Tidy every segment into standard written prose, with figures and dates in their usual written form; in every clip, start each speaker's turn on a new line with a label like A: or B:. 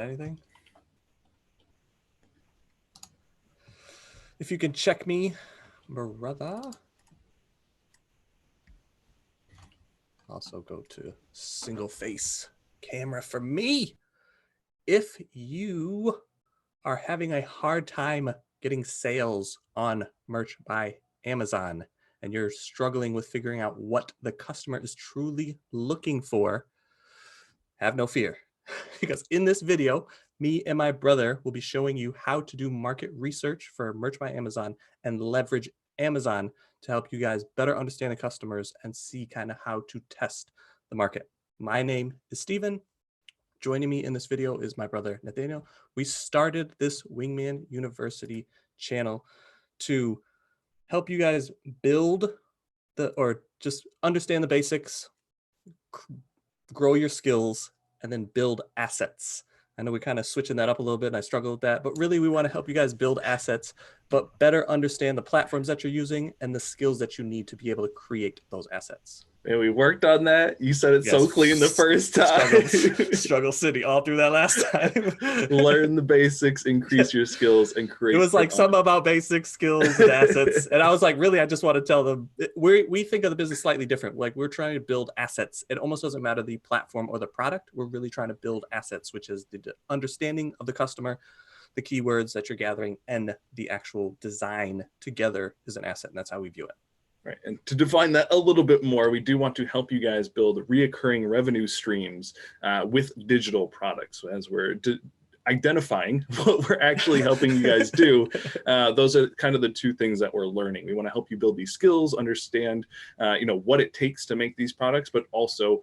A: Anything? If you can check me, brother. Also go to single face camera for me. If you are having a hard time getting sales on merch by Amazon and you're struggling with figuring out what the customer is truly looking for, have no fear. Because in this video, me and my brother will be showing you how to do market research for merch by Amazon and leverage Amazon to help you guys better understand the customers and see kind of how to test the market. My name is Steven. Joining me in this video is my brother, Nathaniel. We started this Wingman University channel to help you guys build or just understand the basics, grow your skills, and then build assets. I know we're kind of switching that up a little bit and I struggle with that, but really we want to help you guys build assets, but better understand the platforms that you're using and the skills that you need to be able to create those assets.
B: And we worked on that. You said it so clean the first time.
A: Struggle City all through that last time.
B: Learn the basics, increase your skills, and create.
A: It was like something about basic skills and assets. And I was like, really, I just want to tell them, we think of the business slightly different. Like we're trying to build assets. It almost doesn't matter the platform or the product. We're really trying to build assets, which is the understanding of the customer, the keywords that you're gathering, and the actual design together is an asset. And that's how we view it.
B: Right. And to define that a little bit more, we do want to help you guys build reoccurring revenue streams with digital products. So as we're identifying what we're actually helping you guys do, those are kind of the two things that we're learning. We want to help you build these skills, understand what it takes to make these products, but also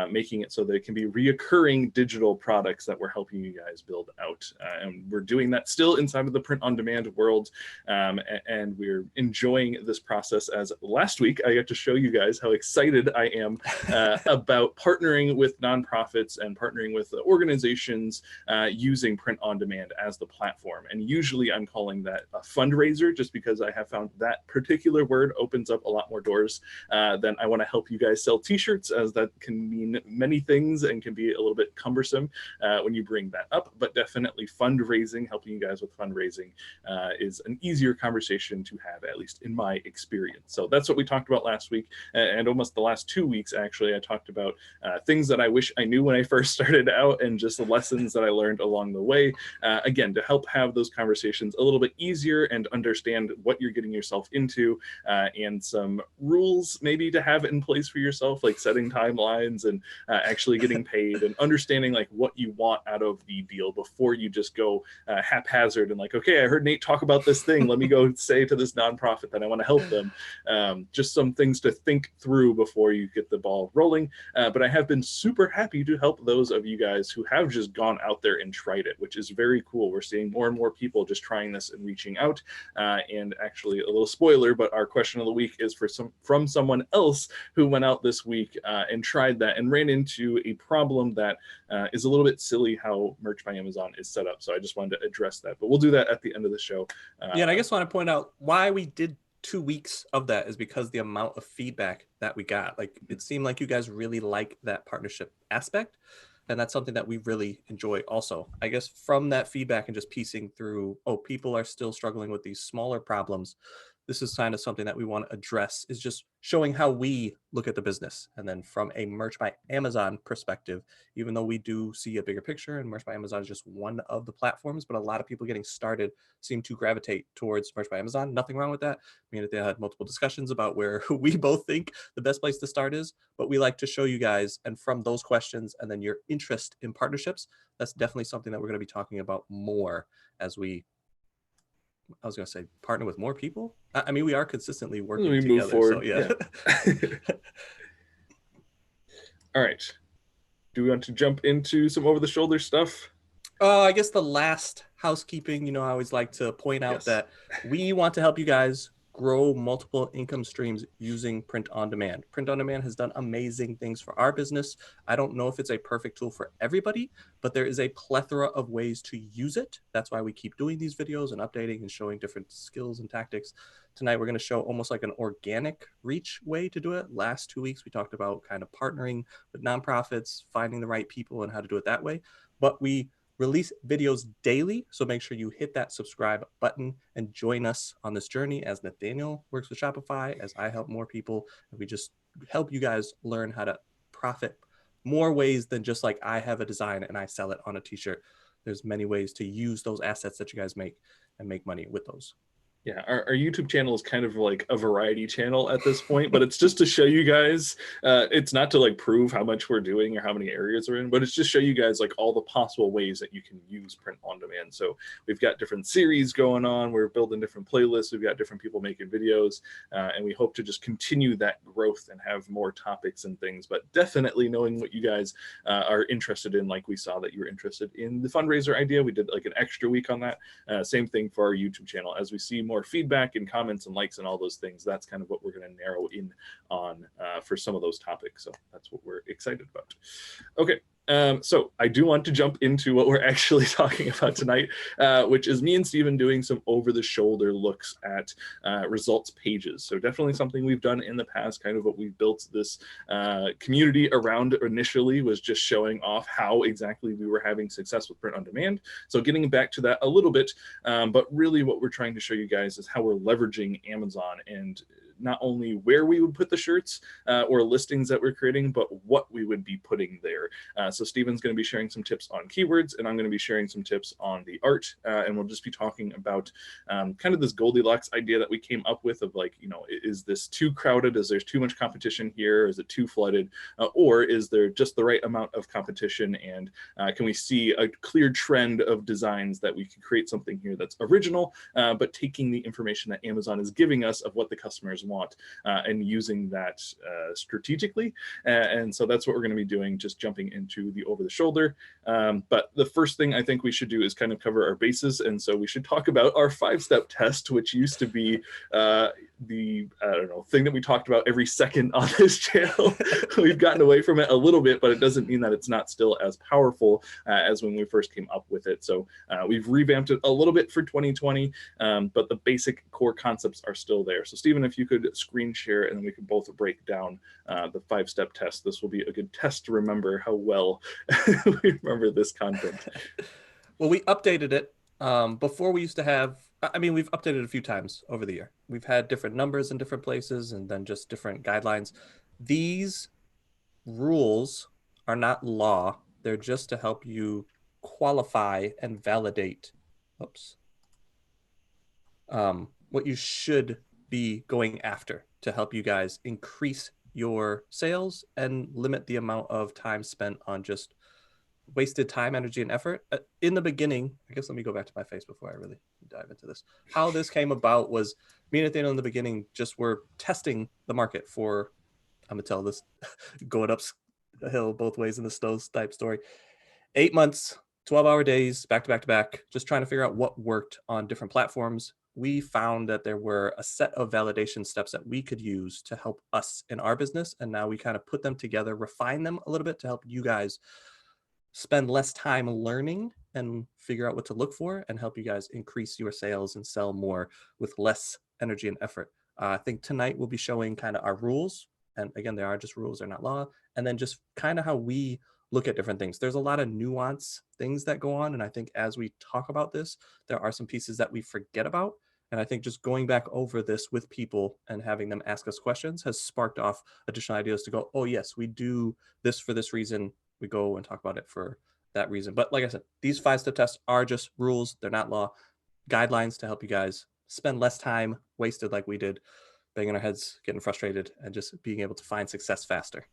B: making it so that it can be reoccurring digital products that we're helping you guys build out. And we're doing that still inside of the print-on-demand world, and we're enjoying this process. As last week, I got to show you guys how excited I am about partnering with nonprofits and partnering with organizations using print on demand as the platform. And usually I'm calling that a fundraiser, just because I have found that particular word opens up a lot more doors than I want to help you guys sell t-shirts, as that can mean many things and can be a little bit cumbersome when you bring that up. But definitely fundraising, helping you guys with fundraising is an easier conversation to have, at least in my experience. So that's what we talked about last week, and almost the last 2 weeks actually. I talked about things that I wish I knew when I first started out, and just the lessons that I learned along the way, again, to help have those conversations a little bit easier and understand what you're getting yourself into, and some rules maybe to have in place for yourself, like setting timelines and actually getting paid, and understanding like what you want out of the deal before you just go haphazard and like, okay, I heard Nate talk about this thing, let me go say to this nonprofit that I want to help them. Just some things to think through before you get the ball rolling. But I have been super happy to help those of you guys who have just gone out there and tried it, which is very cool. We're seeing more and more people just trying this and reaching out. And actually, a little spoiler, but our question of the week is from someone else who went out this week and tried that and ran into a problem that is a little bit silly how Merch by Amazon is set up. So I just wanted to address that, but we'll do that at the end of the show.
A: Yeah, and I just want to point out why we did 2 weeks of that is because the amount of feedback that we got. Like, it seemed like you guys really like that partnership aspect. And that's something that we really enjoy also. I guess from that feedback and just piecing through, oh, people are still struggling with these smaller problems. This is kind of something that we want to address, is just showing how we look at the business. And then from a Merch by Amazon perspective, even though we do see a bigger picture and Merch by Amazon is just one of the platforms, but a lot of people getting started seem to gravitate towards Merch by Amazon. Nothing wrong with that. I mean, they had multiple discussions about where we both think the best place to start is, but we like to show you guys, and from those questions and then your interest in partnerships, that's definitely something that we're going to be talking about more as we, I was going to say, partner with more people. I mean, we are consistently working together.
B: Move forward.
A: So, yeah.
B: All right. Do we want to jump into some over-the-shoulder stuff?
A: I guess the last housekeeping, I always like to point out that we want to help you guys grow multiple income streams using print on demand. Print on demand has done amazing things for our business. I don't know if it's a perfect tool for everybody, but there is a plethora of ways to use it. That's why we keep doing these videos and updating and showing different skills and tactics. Tonight, we're going to show almost like an organic reach way to do it. Last 2 weeks, we talked about kind of partnering with nonprofits, finding the right people and how to do it that way. But we release videos daily, so make sure you hit that subscribe button and join us on this journey as Nathaniel works with Shopify, as I help more people, and we just help you guys learn how to profit more ways than just like I have a design and I sell it on a t-shirt. There's many ways to use those assets that you guys make and make money with those.
B: Yeah, our YouTube channel is kind of like a variety channel at this point, but it's just to show you guys, it's not to like prove how much we're doing or how many areas we're in, but it's just show you guys like all the possible ways that you can use print on demand. So we've got different series going on, we're building different playlists, we've got different people making videos, and we hope to just continue that growth and have more topics and things, but definitely knowing what you guys are interested in, like we saw that you were interested in the fundraiser idea. We did like an extra week on that. Same thing for our YouTube channel. As we see more feedback and comments and likes and all those things, that's kind of what we're going to narrow in on for some of those topics. So that's what we're excited about. Okay. So I do want to jump into what we're actually talking about tonight, which is me and Steven doing some over-the-shoulder looks at results pages. So definitely something we've done in the past, kind of what we've built this community around initially, was just showing off how exactly we were having success with print on demand. So getting back to that a little bit, but really what we're trying to show you guys is how we're leveraging Amazon, and not only where we would put the shirts or listings that we're creating, but what we would be putting there. So Steven's going to be sharing some tips on keywords, and I'm going to be sharing some tips on the art, and we'll just be talking about kind of this Goldilocks idea that we came up with of like, you know, is this too crowded? Is there too much competition here? Is it too flooded? Or is there just the right amount of competition? And can we see a clear trend of designs that we can create something here that's original, but taking the information that Amazon is giving us of what the customers want and using that strategically. And so that's what we're going to be doing, just jumping into the over the shoulder. But the first thing I think we should do is kind of cover our bases. And so we should talk about our 5-step test, which used to be the, I don't know, thing that we talked about every second on this channel. We've gotten away from it a little bit, but it doesn't mean that it's not still as powerful as when we first came up with it. So we've revamped it a little bit for 2020, but the basic core concepts are still there. So Steven, if you could screen share, and then we could both break down the 5-step test. This will be a good test to remember how well we remember this content.
A: Well, we updated it. Before we used to have, I mean, we've updated a few times over the year. We've had different numbers in different places and then just different guidelines. These rules are not law. They're just to help you qualify and validate, what you should be going after to help you guys increase your sales and limit the amount of time spent on just wasted time, energy, and effort. In the beginning, I guess let me go back to my face before I really dive into this. How this came about was me and Nathaniel in the beginning just were testing the market for, I'm gonna tell this going up the hill both ways in the snow type story. 8 months, 12-hour days, back to back to back, just trying to figure out what worked on different platforms. We found that there were a set of validation steps that we could use to help us in our business. And now we kind of put them together, refine them a little bit to help you guys spend less time learning and figure out what to look for, and help you guys increase your sales and sell more with less energy and effort. I think tonight we'll be showing kind of our rules. And again, they are just rules, they're not law. And then just kind of how we look at different things. There's a lot of nuance things that go on. And I think as we talk about this, there are some pieces that we forget about. And I think just going back over this with people and having them ask us questions has sparked off additional ideas to go, oh yes, we do this for this reason. We go and talk about it for that reason. But like I said, these 5-step tests are just rules. They're not law. Guidelines to help you guys spend less time wasted like we did, banging our heads, getting frustrated, and just being able to find success faster.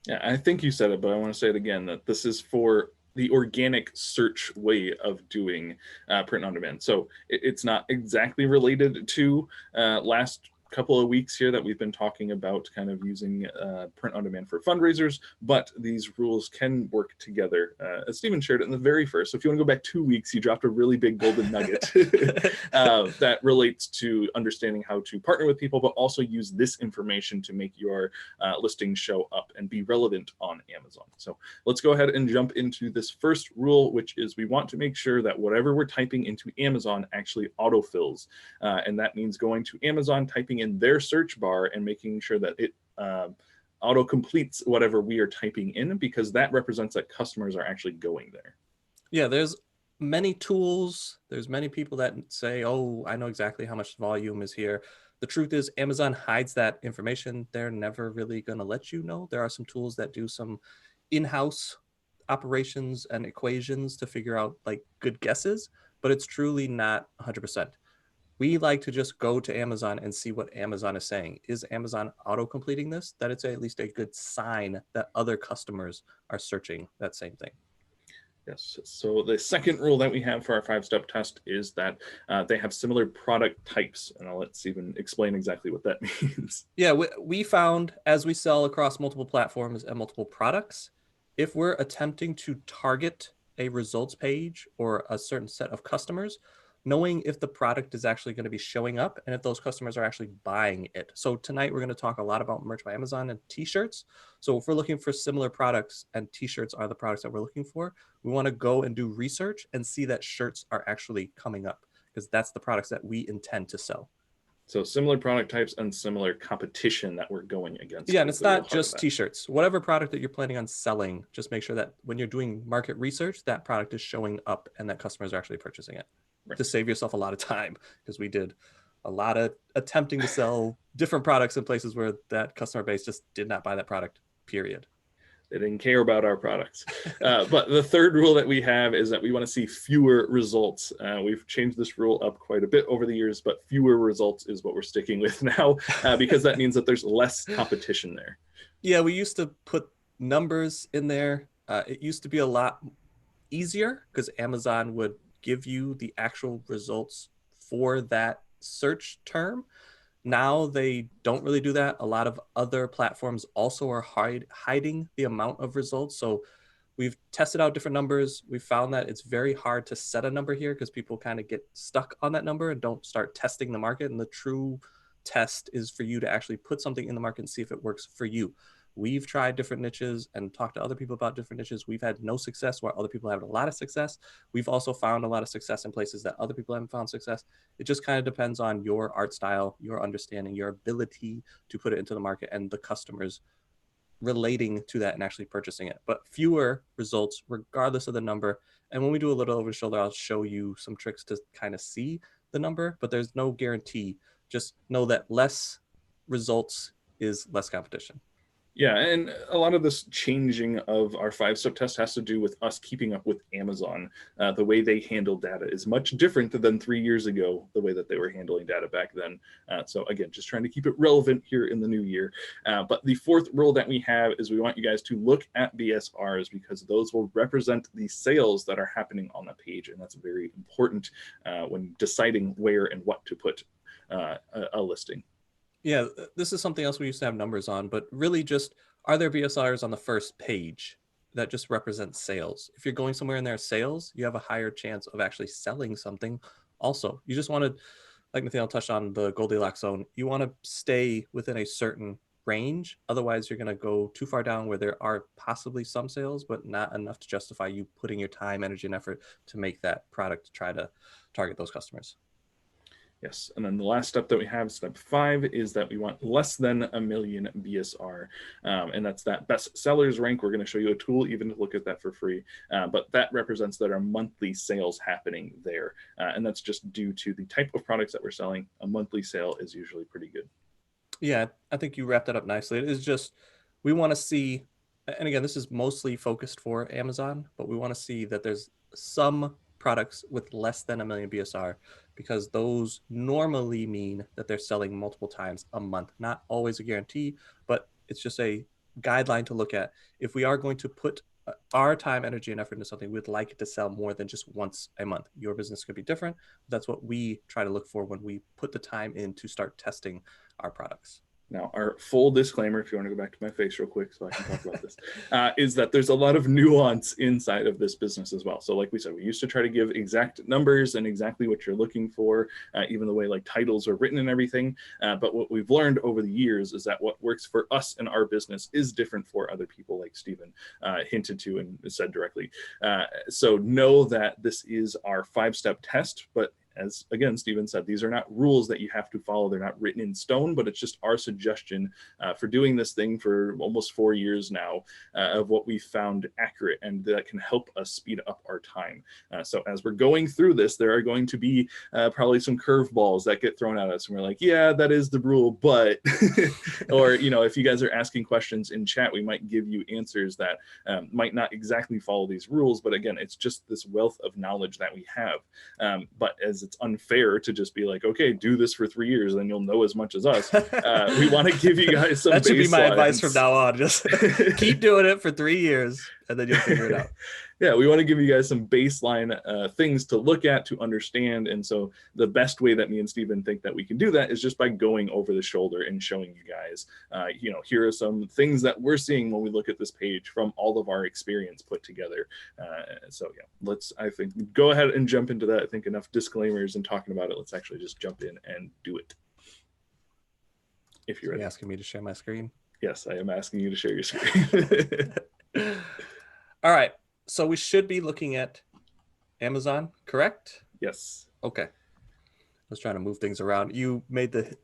B: Yeah, I think you said it, but I want to say it again, that this is for the organic search way of doing print on demand. So it's not exactly related to last couple of weeks here that we've been talking about kind of using print on demand for fundraisers, but these rules can work together. As Steven shared it in the very first, so if you want to go back 2 weeks, he dropped a really big golden nugget that relates to understanding how to partner with people, but also use this information to make your listing show up and be relevant on Amazon. So let's go ahead and jump into this first rule, which is we want to make sure that whatever we're typing into Amazon actually autofills. And that means going to Amazon, typing in their search bar and making sure that it auto completes whatever we are typing in, because that represents that customers are actually going there.
A: Yeah, there's many tools. There's many people that say, "Oh, I know exactly how much volume is here." The truth is, Amazon hides that information. They're never really going to let you know. There are some tools that do some in-house operations and equations to figure out like good guesses, but it's truly not 100%. We like to just go to Amazon and see what Amazon is saying. Is Amazon auto completing this? That it's at least a good sign that other customers are searching that same thing.
B: Yes. So the second rule that we have for our 5-step test is that they have similar product types. And I'll let Stephen explain exactly what that means.
A: Yeah, we found as we sell across multiple platforms and multiple products, if we're attempting to target a results page or a certain set of customers, knowing if the product is actually going to be showing up and if those customers are actually buying it. So tonight we're going to talk a lot about merch by Amazon and t-shirts. So if we're looking for similar products and t-shirts are the products that we're looking for, we want to go and do research and see that shirts are actually coming up because that's the products that we intend to sell.
B: So similar product types and similar competition that we're going against.
A: Yeah, and
B: is
A: it's
B: the real
A: not
B: heart of
A: just
B: that.
A: t-shirts. Whatever product that you're planning on selling, just make sure that when you're doing market research, that product is showing up and that customers are actually purchasing it
B: Right.
A: to save yourself a lot of time because we did a lot of attempting to sell different products in places where that customer base just did not buy that product, period.
B: They didn't care about our products. But the third rule that we have is that we want to see fewer results. We've changed this rule up quite a bit over the years, but fewer results is what we're sticking with now because that means that there's less competition there.
A: Yeah, we used to put numbers in there. It used to be a lot easier because Amazon would give you the actual results for that search term. Now they don't really do that. A lot of other platforms also are hiding the amount of results. So we've tested out different numbers. We found that it's very hard to set a number here because people kind of get stuck on that number and don't start testing the market. And the true test is for you to actually put something in the market and see if it works for you. We've tried different niches and talked to other people about different niches. We've had no success where other people have a lot of success. We've also found a lot of success in places that other people haven't found success. It just kind of depends on your art style, your understanding, your ability to put it into the market and the customers relating to that and actually purchasing it. But fewer results, regardless of the number. And when we do a little over the shoulder, I'll show you some tricks to kind of see the number, but there's no guarantee. Just know that less results is less competition.
B: Yeah, and a lot of this changing of our 5-step test has to do with us keeping up with Amazon. The way they handle data is much different than 3 years ago, the way that they were handling data back then. So again, just trying to keep it relevant here in the new year. But the fourth rule that we have is we want you guys to look at BSRs because those will represent the sales that are happening on the page. And that's very important when deciding where and what to put a listing.
A: Yeah, this is something else we used to have numbers on, but really just are there BSRs on the first page that just represent sales? If you're going somewhere in there sales, you have a higher chance of actually selling something. Also, you just want to, like Nathaniel touched on the Goldilocks zone, you want to stay within a certain range. Otherwise, you're going to go too far down where there are possibly some sales, but not enough to justify you putting your time, energy, and effort to make that product to try to target those customers.
B: Yes, and then the last step that we have, step 5, is that we want less than 1 million BSR, and that's that best sellers rank. We're going to show you a tool even to look at that for free, but that represents that our monthly sales happening there, and that's just due to the type of products that we're selling. A monthly sale is usually pretty good.
A: Yeah, I think you wrapped that up nicely. It is just, we want to see, and again, this is mostly focused for Amazon, but we want to see that there's some products with less than 1 million BSR because those normally mean that they're selling multiple times a month. Not always a guarantee, but it's just a guideline to look at. If we are going to put our time, energy, and effort into something, we'd like it to sell more than just once a month. Your business could be different. That's what we try to look for when we put the time in to start testing our products.
B: Now, our full disclaimer, if you want to go back to my face real quick so I can talk about this, is that there's a lot of nuance inside of this business as well. So like we said, we used to try to give exact numbers and exactly what you're looking for, even the way like titles are written and everything. But what we've learned over the years is that what works for us in our business is different for other people, like Stephen hinted to and said directly. So know that this is our 5-step test, but as again Steven said, these are not rules that you have to follow. They're not written in stone, but it's just our suggestion for doing this thing for almost 4 years now, of what we found accurate and that can help us speed up our time. So as we're going through this, there are going to be probably some curveballs that get thrown at us, and we're like, yeah, that is the rule, but or if you guys are asking questions in chat, we might give you answers that might not exactly follow these rules, but again, it's just this wealth of knowledge that we have. But as it's unfair to just be like, okay, do this for 3 years, then you'll know as much as us. We want to give you guys some
A: that should be my
B: baselines.
A: advice from now on. Just keep doing it for 3 years, and then you'll figure it out.
B: Yeah, we want to give you guys some baseline things to look at, to understand. And so the best way that me and Steven think that we can do that is just by going over the shoulder and showing you guys, here are some things that we're seeing when we look at this page from all of our experience put together. So yeah, let's, I think, go ahead and jump into that. I think enough disclaimers and talking about it. Let's actually just jump in and do it. If you're ready.
A: asking me to share my screen?
B: Yes, I am asking you to share your screen.
A: All right. So we should be looking at Amazon, correct?
B: Yes.
A: Okay. I was trying to move things around. You made the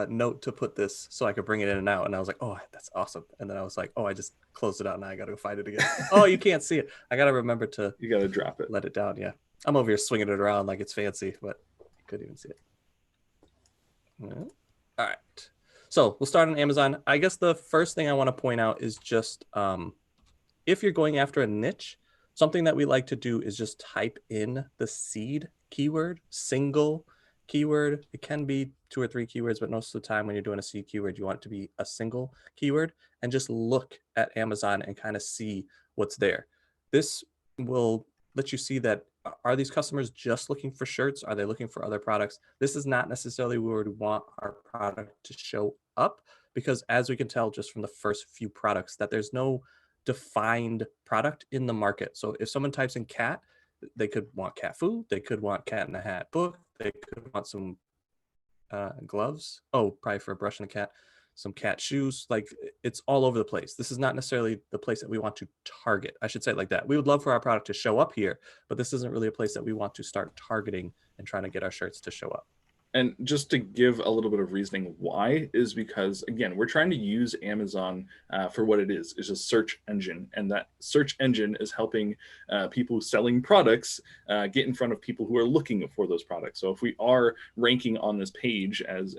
A: note to put this so I could bring it in and out. And I was like, oh, that's awesome. And then I was like, oh, I just closed it out. Now I got to go find it again. Oh, you can't see it. I got to remember to.
B: You got to drop it.
A: Let it down. Yeah. I'm over here swinging it around like it's fancy, but you couldn't even see it. All right. So we'll start on Amazon. I guess the first thing I want to point out is just if you're going after a niche, something that we like to do is just type in the seed keyword, single keyword. It can be 2 or 3 keywords, but most of the time when you're doing a seed keyword, you want it to be a single keyword, and just look at Amazon and kind of see what's there. This will let you see that, are these customers just looking for shirts? Are they looking for other products? This is not necessarily where we want our product to show up, because as we can tell just from the first few products, that there's no defined product in the market. So if someone types in cat, they could want cat food, they could want cat in a hat book, they could want some gloves, probably for brushing a cat, some cat shoes. Like, it's all over the place. This is not necessarily the place that we want to target. I should say it like that. We would love for our product to show up here, but this isn't really a place that we want to start targeting and trying to get our shirts to show up.
B: And just to give a little bit of reasoning why is because, again, we're trying to use Amazon for what it is a search engine. And that search engine is helping people selling products get in front of people who are looking for those products. So if we are ranking on this page as,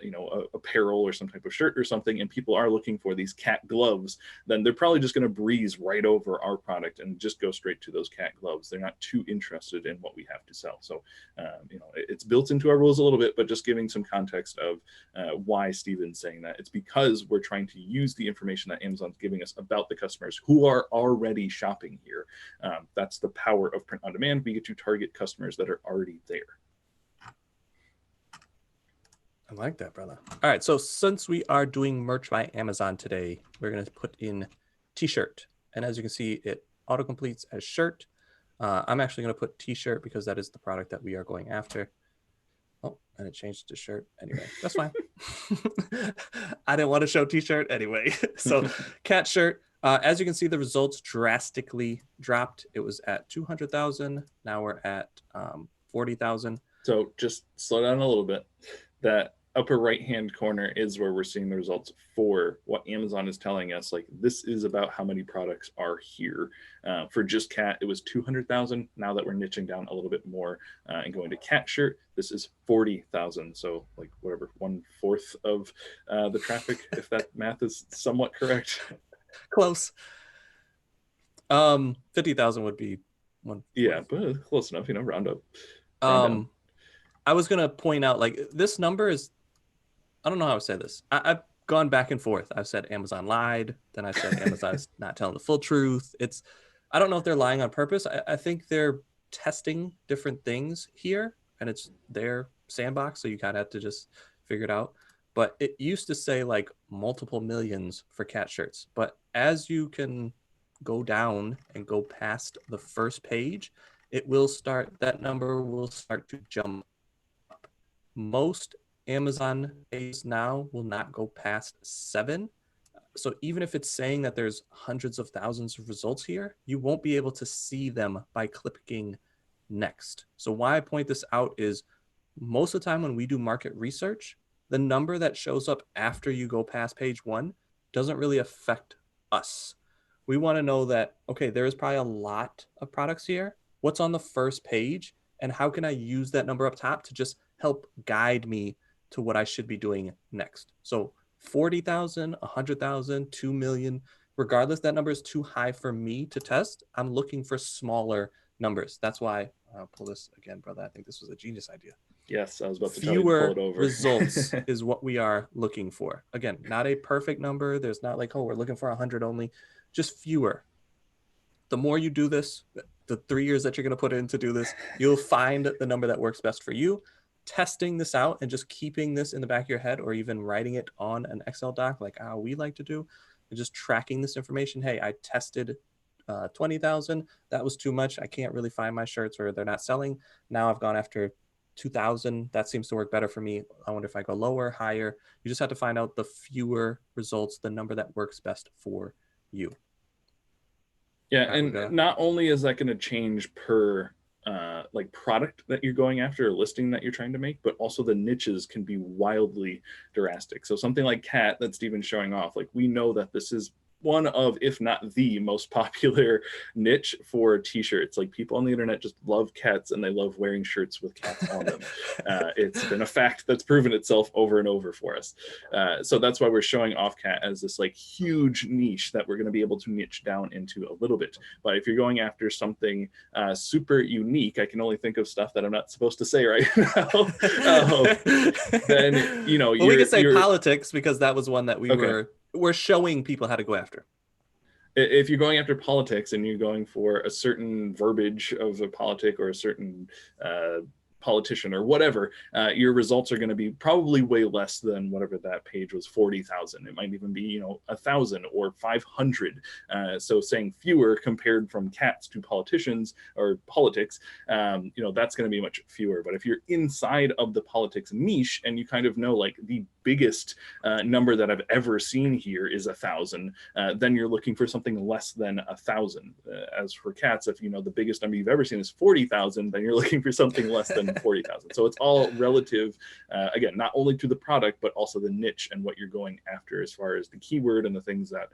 B: apparel or some type of shirt or something, and people are looking for these cat gloves, then they're probably just going to breeze right over our product and just go straight to those cat gloves. They're not too interested in what we have to sell. So, it's built into our rules a little bit, but just giving some context of why Steven's saying that. It's because we're trying to use the information that Amazon's giving us about the customers who are already shopping here. That's the power of print on demand. We get to target customers that are already there.
A: I like that, brother. All right. So since we are doing merch by Amazon today, we're going to put in t-shirt. And as you can see, it auto-completes as shirt. I'm actually going to put t-shirt because that is the product that we are going after. Oh, and it changed to shirt. Anyway, that's fine. I didn't want to show t-shirt anyway. So cat shirt. As you can see, the results drastically dropped. It was at 200,000. Now we're at 40,000.
B: So just slow down a little bit. That upper right-hand corner is where we're seeing the results for what Amazon is telling us. Like, this is about how many products are here. For just cat, it was 200,000. Now that we're niching down a little bit more and going to cat shirt, this is 40,000. So like whatever, 1/4 of the traffic, if that math is somewhat correct.
A: Close. 50,000 would be one.
B: Yeah, but close enough, round up. Round
A: I was going to point out, like, this number is, I don't know how to say this. I've gone back and forth. I've said Amazon lied. Then I said Amazon's not telling the full truth. I don't know if they're lying on purpose. I think they're testing different things here, and it's their sandbox. So you kind of have to just figure it out. But it used to say like multiple millions for cat shirts. But as you can go down and go past the first page, that number will start to jump up. Most Amazon pages now will not go past 7. So even if it's saying that there's hundreds of thousands of results here, you won't be able to see them by clicking next. So why I point this out is most of the time when we do market research, the number that shows up after you go past page 1 doesn't really affect us. We want to know that, okay, there is probably a lot of products here. What's on the first page? And how can I use that number up top to just help guide me to what I should be doing next? So 40,000, 100,000, 2 million, regardless, that number is too high for me to test. I'm looking for smaller numbers. That's why I'll pull this again, brother. I think this was a genius idea.
B: Yes, I was about to tell you to pull it
A: Fewer
B: over.
A: results is what we are looking for. Again, not a perfect number. There's not like, oh, we're looking for 100 only, just fewer. The more you do this, the 3 years that you're going to put in to do this, you'll find the number that works best for you. Testing this out and just keeping this in the back of your head, or even writing it on an Excel doc like how we like to do, and just tracking this information. Hey, I tested 20,000. That was too much. I can't really find my shirts, or they're not selling. Now I've gone after 2,000. That seems to work better for me. I wonder if I go lower, higher. You just have to find out the fewer results, the number that works best for you.
B: Yeah, and not only is that going to change per like product that you're going after or listing that you're trying to make, but also the niches can be wildly drastic. So something like cat that Steven's showing off, like we know that this is one of, if not the most popular niche for t-shirts. Like people on the internet just love cats and they love wearing shirts with cats on them. It's been a fact that's proven itself over and over for us. So that's why we're showing off cat as this like huge niche that we're going to be able to niche down into a little bit. But if you're going after something super unique, I can only think of stuff that I'm not supposed to say right now. Then, you know,
A: well, we could say politics, because that was one that we're showing people how to go after.
B: If you're going after politics and you're going for a certain verbiage of a politic or a certain politician or whatever, your results are going to be probably way less than whatever that page was, 40,000. It might even be, you know, 1,000 or 500. So saying fewer compared from cats to politicians or politics, you know, that's going to be much fewer. But if you're inside of the politics niche and you kind of know like the biggest number that I've ever seen here is 1,000, then you're looking for something less than 1,000. As for cats, if you know the biggest number you've ever seen is 40,000, then you're looking for something less than 40,000. So it's all relative, again, not only to the product, but also the niche and what you're going after as far as the keyword and the things that,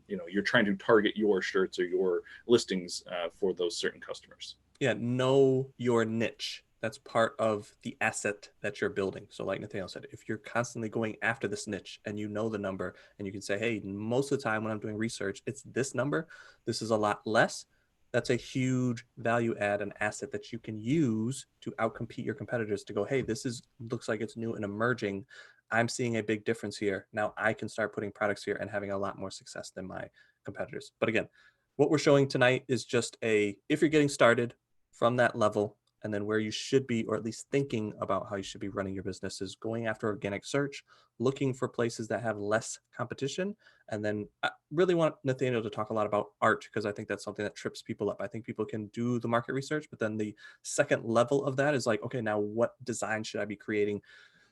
B: you know, you're trying to target your shirts or your listings for those certain customers.
A: Yeah, know your niche. That's part of the asset that you're building. So like Nathaniel said, if you're constantly going after this niche and you know the number and you can say, hey, most of the time when I'm doing research, it's this number, this is a lot less. That's a huge value add and asset that you can use to outcompete your competitors to go, hey, this is looks like it's new and emerging. I'm seeing a big difference here. Now I can start putting products here and having a lot more success than my competitors. But again, what we're showing tonight is just if you're getting started from that level, and then where you should be, or at least thinking about how you should be running your business, is going after organic search, looking for places that have less competition. And then I really want Nathaniel to talk a lot about art, because I think that's something that trips people up. I think people can do the market research, but then the second level of that is like, okay, now what design should I be creating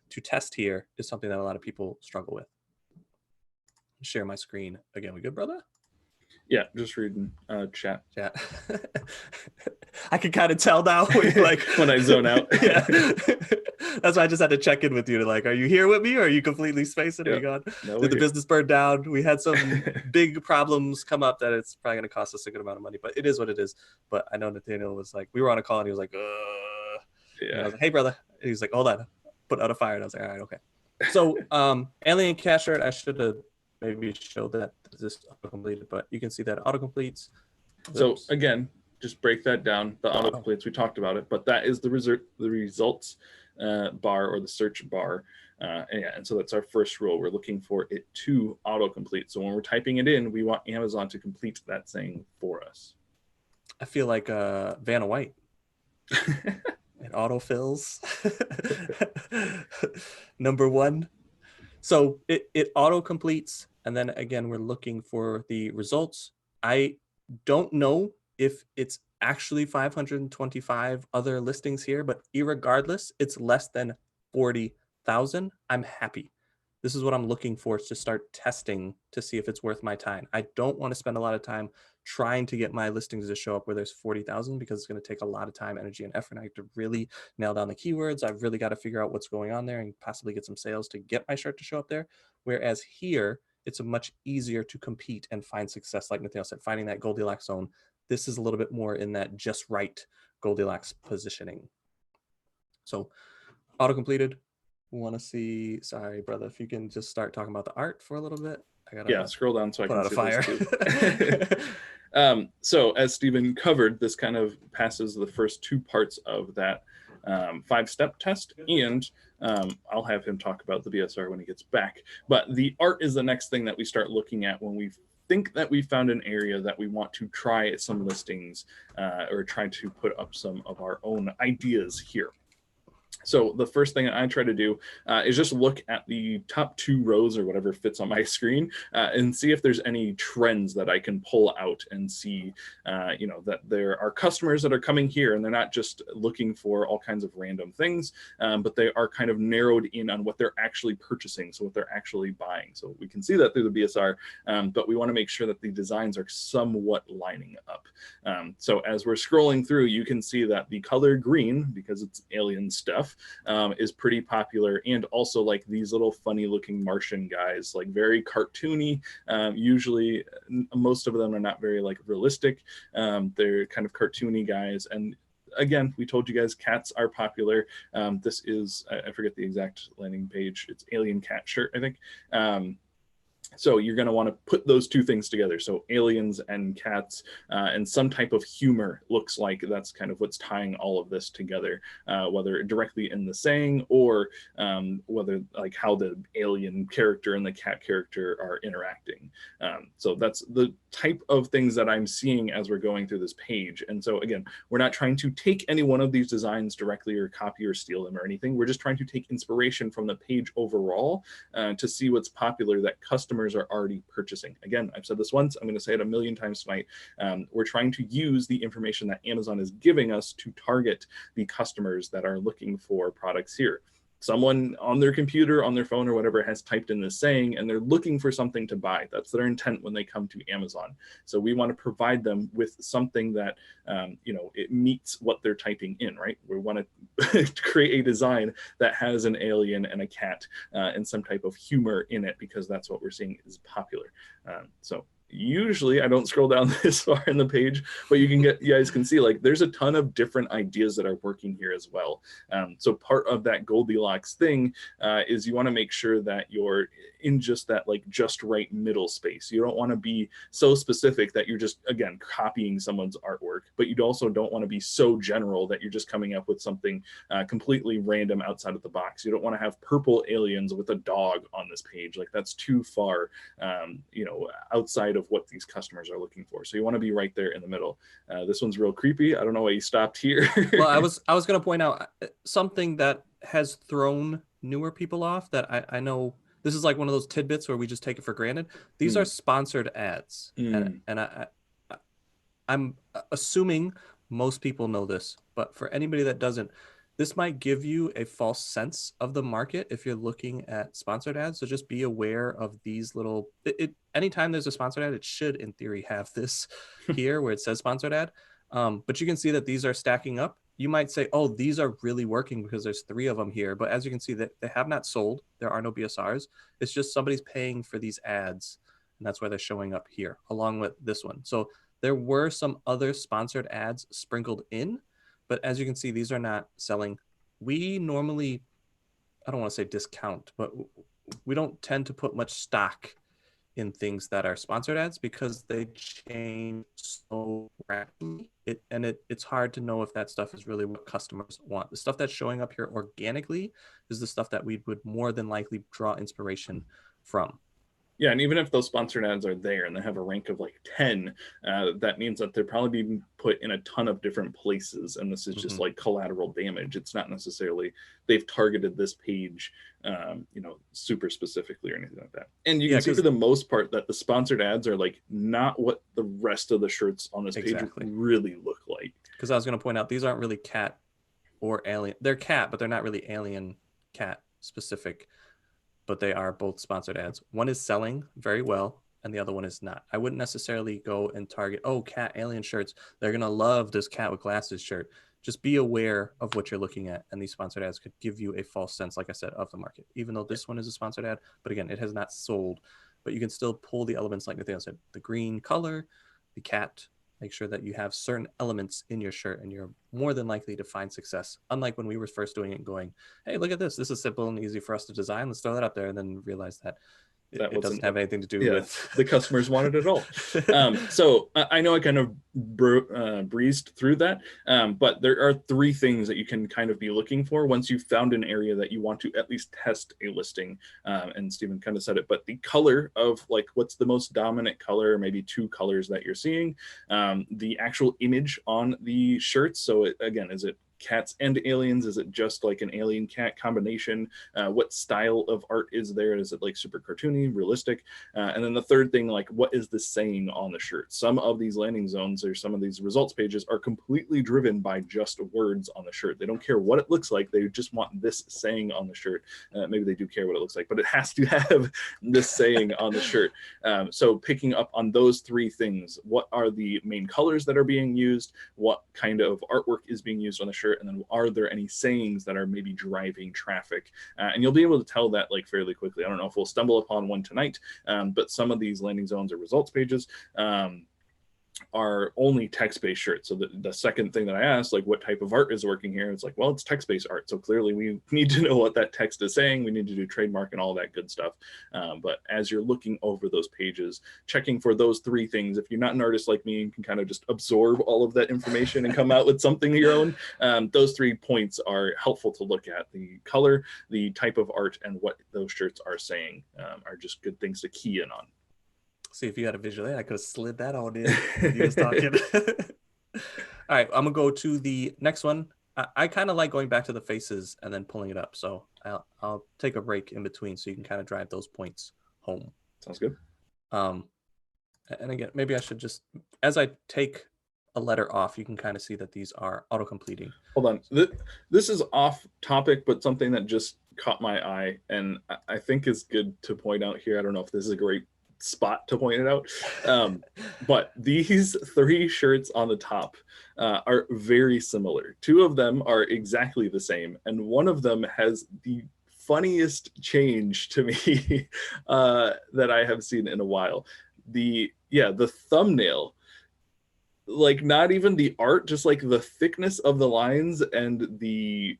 A: to test here, is something that a lot of people struggle with. Share my screen again. We good, brother?
B: Yeah, just reading chat.
A: Chat. I can kind of tell now when, like,
B: when I zone out.
A: Yeah. That's why I just had to check in with you to like, are you here with me, or are you completely spacing? Are you gone?
B: No,
A: did the business burn down? We had some big problems come up that it's probably going to cost us a good amount of money, but it is what it is. But I know Nathaniel was like, we were on a call and he was like, yeah. I was like, hey brother. And he was like, hold on, put out a fire. And I was like, all right, okay. So alien cash shirt, I should have maybe showed that this auto-completed, but you can see that auto-completes.
B: So again, just break that down. The auto-completes, we talked about it, but that is the results bar, or the search bar. And so that's our first rule. We're looking for it to auto-complete. So when we're typing it in, we want Amazon to complete that thing for us.
A: I feel like Vanna White. It autofills. Number one. So it auto-completes. And then again, we're looking for the results. I don't know if it's actually 525 other listings here, but irregardless, it's less than 40,000. I'm happy. This is what I'm looking for, is to start testing to see if it's worth my time. I don't want to spend a lot of time trying to get my listings to show up where there's 40,000 because it's going to take a lot of time, energy, and effort. And I have to really nail down the keywords. I've really got to figure out what's going on there and possibly get some sales to get my shirt to show up there. Whereas here, it's a much easier to compete and find success, like Nathaniel said, finding that Goldilocks zone. This is a little bit more in that just right Goldilocks positioning. So auto-completed. We want to see, sorry, brother, if you can just start talking about the art for a little bit. I gotta
B: scroll down so I
A: put
B: can
A: out a
B: see
A: fire.
B: this too. So as Stephen covered, this kind of passes the first two parts of that 5-step test, and I'll have him talk about the BSR when he gets back. But the art is the next thing that we start looking at when we think that we found an area that we want to try some listings or try to put up some of our own ideas here. So the first thing that I try to do is just look at the top 2 rows or whatever fits on my screen and see if there's any trends that I can pull out and see, that there are customers that are coming here and they're not just looking for all kinds of random things, but they are kind of narrowed in on what they're actually purchasing, so what they're actually buying. So we can see that through the BSR, but we want to make sure that the designs are somewhat lining up. So as we're scrolling through, you can see that the color green, because it's alien stuff, is pretty popular, and also like these little funny looking Martian guys, like very cartoony. Usually most of them are not very like realistic. They're kind of cartoony guys, and again, we told you guys cats are popular. This is, I forget the exact landing page, it's alien cat shirt, I think. So you're going to want to put those two things together. So aliens and cats and some type of humor looks like that's kind of what's tying all of this together, whether directly in the saying or whether like how the alien character and the cat character are interacting. So that's the type of things that I'm seeing as we're going through this page. And so again, we're not trying to take any one of these designs directly or copy or steal them or anything. We're just trying to take inspiration from the page overall to see what's popular that customers are already purchasing. Again, I've said this once, I'm going to say it a million times tonight. We're trying to use the information that Amazon is giving us to target the customers that are looking for products here. Someone on their computer, on their phone or whatever has typed in this saying and they're looking for something to buy. That's their intent when they come to Amazon. So we want to provide them with something that, it meets what they're typing in, right? We want to create a design that has an alien and a cat and some type of humor in it, because that's what we're seeing is popular. So usually I don't scroll down this far in the page, but you guys can see like there's a ton of different ideas that are working here as well. So part of that Goldilocks thing is you want to make sure that you're in just that like just right middle space. You don't want to be so specific that you're just, again, copying someone's artwork, but you also don't want to be so general that you're just coming up with something completely random outside of the box. You don't want to have purple aliens with a dog on this page. Like that's too far, outside of what these customers are looking for. So you want to be right there in the middle. This one's real creepy. I don't know why you stopped here.
A: Well, I was going to point out something that has thrown newer people off that I know. This is like one of those tidbits where we just take it for granted. These are sponsored ads, and I'm assuming most people know this, but for anybody that doesn't, this might give you a false sense of the market if you're looking at sponsored ads. So just be aware of these little. Anytime there's a sponsored ad, it should, in theory, have this here where it says sponsored ad. But you can see that these are stacking up. You might say, oh, these are really working because there's 3 of them here. But as you can see, that they have not sold. There are no BSRs. It's just somebody's paying for these ads, and that's why they're showing up here along with this one. So there were some other sponsored ads sprinkled in, but as you can see, these are not selling. We normally, I don't want to say discount, but we don't tend to put much stock in things that are sponsored ads because they change so rapidly. It's hard to know if that stuff is really what customers want. The stuff that's showing up here organically is the stuff that we would more than likely draw inspiration from.
B: Yeah, and even if those sponsored ads are there and they have a rank of like 10, that means that they're probably being put in a ton of different places, and this is just like collateral damage. It's not necessarily they've targeted this page, super specifically or anything like that. And you can see for the most part that the sponsored ads are like not what the rest of the shirts on this page really look like.
A: Because I was going to point out, these aren't really cat or alien. They're cat, but they're not really alien cat specific. But they are both sponsored ads. One is selling very well. and the other one is not. I wouldn't necessarily go and target, oh, cat alien shirts. They're going to love this cat with glasses shirt. Just be aware of what you're looking at. And these sponsored ads could give you a false sense, like I said, of the market, even though this one is a sponsored ad. But again, it has not sold, but you can still pull the elements like Nathaniel said, the green color, the cat. Make sure that you have certain elements in your shirt and you're more than likely to find success. Unlike when we were first doing it and going, hey, look at this. This is simple and easy for us to design. Let's throw that up there. And then realize that it doesn't have anything to do with
B: the customers wanted it all. So I know I kind of breezed through that, but there are three things that you can kind of be looking for once you've found an area that you want to at least test a listing. And Stephen kind of said it, but the color of like what's the most dominant color, maybe two colors that you're seeing, the actual image on the shirts. So again, is it cats and aliens? Is it just like an alien cat combination? What style of art is there? Is it like super cartoony, realistic? And then the third thing, like what is the saying on the shirt? Some of these landing zones or some of these results pages are completely driven by just words on the shirt. They don't care what it looks like. They just want this saying on the shirt. Maybe they do care what it looks like, but it has to have this saying on the shirt. So picking up on those three things, what are the main colors that are being used? What kind of artwork is being used on the shirt? And then are there any sayings that are maybe driving traffic? And you'll be able to tell that like fairly quickly. I don't know if we'll stumble upon one tonight, but some of these landing zones or results pages are only text-based shirts. So the second thing that I asked, like what type of art is working here? It's like, well, it's text-based art. So clearly we need to know what that text is saying. We need to do trademark and all that good stuff. But as you're looking over those pages, checking for those three things, if you're not an artist like me and can kind of just absorb all of that information and come out with something of your own, those 3 points are helpful to look at. The color, the type of art, and what those shirts are saying are just good things to key in on.
A: See, if you had a visual aid, I could have slid that on in when you was talking. All right, I'm gonna go to the next one. I kind of like going back to the faces and then pulling it up. So I'll take a break in between so you can kind of drive those points home.
B: Sounds good.
A: And again, maybe I should just, as I take a letter off, you can kind of see that these are auto-completing.
B: Hold on. This is off topic, but something that just caught my eye and I think is good to point out here. I don't know if this is a great spot to point it out, but these 3 shirts on the top are very similar. 2 of them are exactly the same, and one of them has the funniest change to me that I have seen in a while. The thumbnail, like not even the art, just like the thickness of the lines and the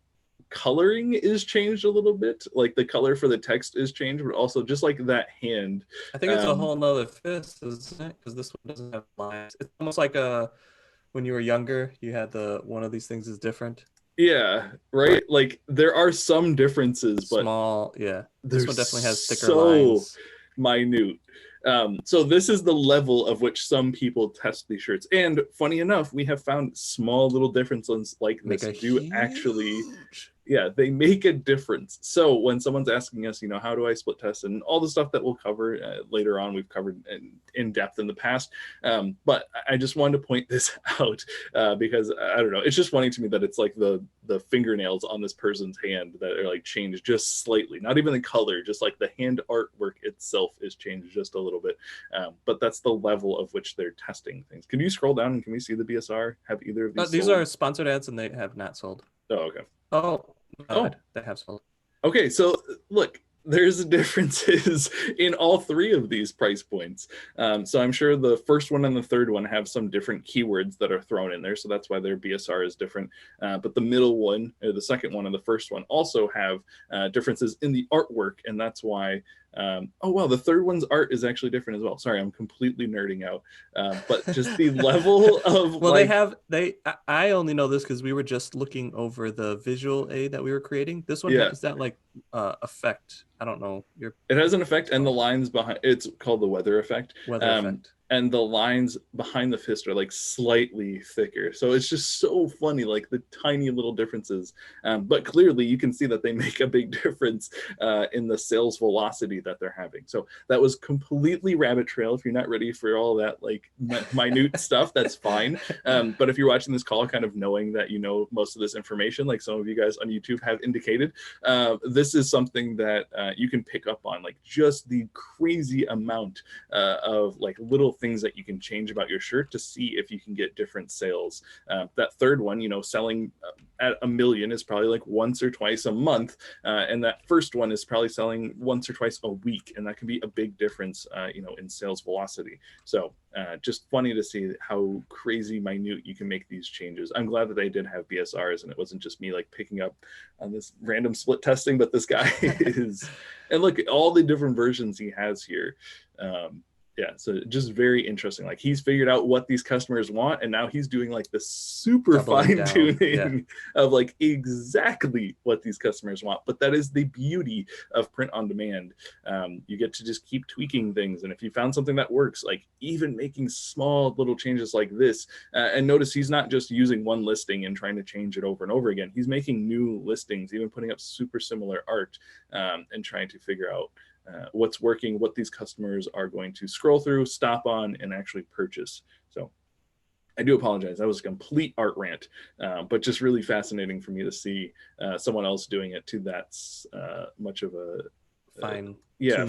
B: coloring is changed a little bit. Like the color for the text is changed, but also just like that hand.
A: I think it's a whole nother fist, isn't it? Because this one doesn't have lines. It's almost like when you were younger, you had one of these things is different.
B: Yeah, right. Like there are some differences, but
A: small. Yeah, this one definitely has thicker lines.
B: Minute. So this is the level of which some people test these shirts. And funny enough, we have found small little differences like this do actually, they make a difference. So when someone's asking us, how do I split test and all the stuff that we'll cover later on, we've covered in depth in the past. But I just wanted to point this out because I don't know, it's just funny to me that it's like the fingernails on this person's hand that are like changed just slightly, not even the color, just like the hand artwork itself is changed just a little bit. But that's the level of which they're testing things. Can you scroll down and can we see the BSR? Have either of these
A: These are sponsored ads and they have not sold.
B: Oh, okay.
A: They have sold.
B: Okay, so look, there's differences in all 3 of these price points. So I'm sure the first one and the third one have some different keywords that are thrown in there, so that's why their BSR is different. But the middle one, or the second one and the first one also have differences in the artwork, and that's why the third one's art is actually different as well. Sorry, I'm completely nerding out. But just the level of
A: I only know this because we were just looking over the visual aid that we were creating. This one has that like effect. I don't know.
B: It has an effect, and the lines behind it's called the weather effect. and the lines behind the fist are like slightly thicker. So it's just so funny, like the tiny little differences. But clearly you can see that they make a big difference in the sales velocity that they're having. So that was completely rabbit trail. If you're not ready for all that like minute stuff, that's fine. But if you're watching this call kind of knowing that you know most of this information, like some of you guys on YouTube have indicated, this is something that you can pick up on, like just the crazy amount of like little things that you can change about your shirt to see if you can get different sales. That third one, you know, selling at $1 million is probably like once or twice a month, and that first one is probably selling once or twice a week, and that can be a big difference, you know, in sales velocity. So just funny to see how crazy minute you can make these changes. I'm glad that they did have BSRs and it wasn't just me like picking up on this random split testing, but this guy is, and look at all the different versions he has here. Yeah, so just very interesting. Like he's figured out what these customers want, and now he's doing like the super fine tuning of like exactly what these customers want. But that is the beauty of print on demand. You get to just keep tweaking things, and if you found something that works, like even making small little changes like this, and notice he's not just using one listing and trying to change it over and over again. He's making new listings, even putting up super similar art, and trying to figure out what's working, what these customers are going to scroll through, stop on, and actually purchase. So I do apologize. That was a complete art rant, but just really fascinating for me to see someone else doing it to that much of a
A: fine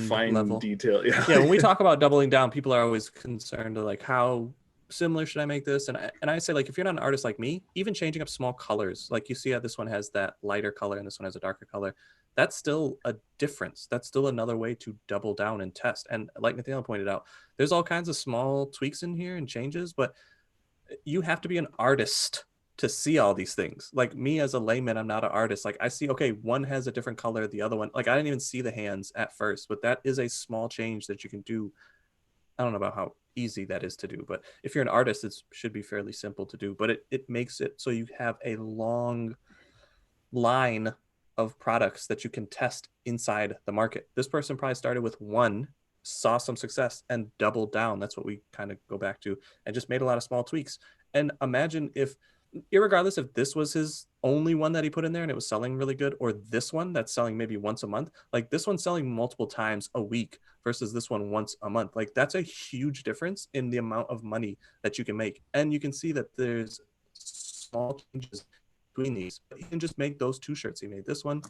B: fine detail. Yeah.
A: When we talk about doubling down, people are always concerned to like how similar should I make this? And I say, like, if you're not an artist like me, even changing up small colors, like you see how this one has that lighter color and this one has a darker color, that's still a difference. That's still another way to double down and test. And like Nathaniel pointed out, there's all kinds of small tweaks in here and changes, but you have to be an artist to see all these things. Like me as a layman, I'm not an artist. Like I see, okay, one has a different color, the other one, like I didn't even see the hands at first, but that is a small change that you can do. I don't know about how easy that is to do, but if you're an artist, it should be fairly simple to do, but it makes it so you have a long line of products that you can test inside the market. This person probably started with one, saw some success, and doubled down. That's what we kind of go back to, and just made a lot of small tweaks. And imagine if, irregardless if this was his only one that he put in there and it was selling really good, or this one that's selling maybe once a month, like this one's selling multiple times a week versus this one once a month. Like that's a huge difference in the amount of money that you can make. And you can see that there's small changes between these, but he can just make those two shirts. He made this one.